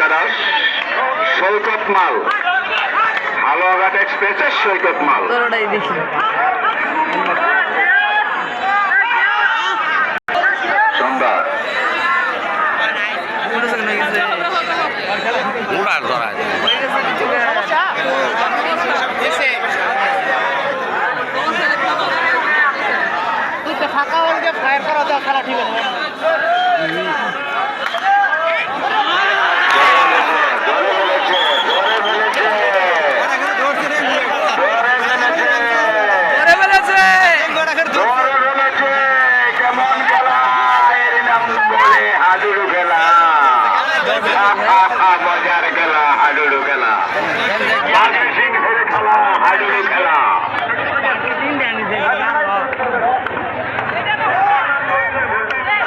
একাদশ সৈকত মাল হালুয়াঘাট এক্সপ্রেসের সৈকত মাল সুন্দর ফাঁকা হলে ফায়ার করা দাও খেলা ঠিক আছে কেমন খেলা এর নাম বলে হাডুডু খেলা মজার খেলা হাডুডু খেলা সিংহের খেলা হাডুডু খেলা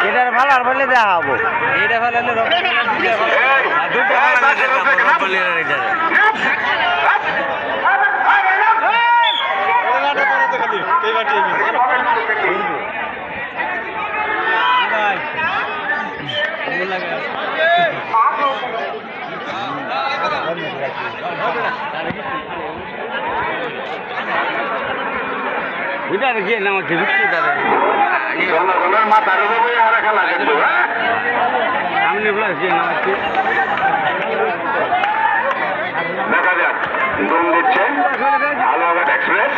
এটার ভালো আর বললে দেওয়া হবো এটা ভালো বুঝা গিয়ে না আমাকে মাথার উপরে আর খেলা কিন্তু আমি দেখা যাক দম দিচ্ছে হালুয়াঘাট এক্সপ্রেস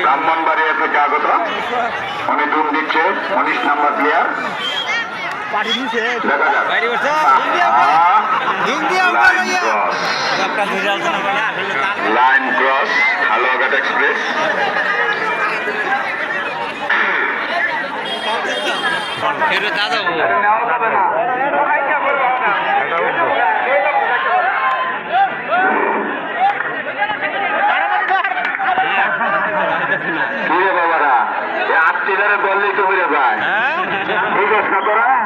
ব্রাহ্মণবাড়িয়া থেকে আগত উনি দম দিচ্ছে 19 number player line cross Haluaghat express বাবারা আত্মীয় বললেই তো বেড়ে যায় ঠিক আছে তোরা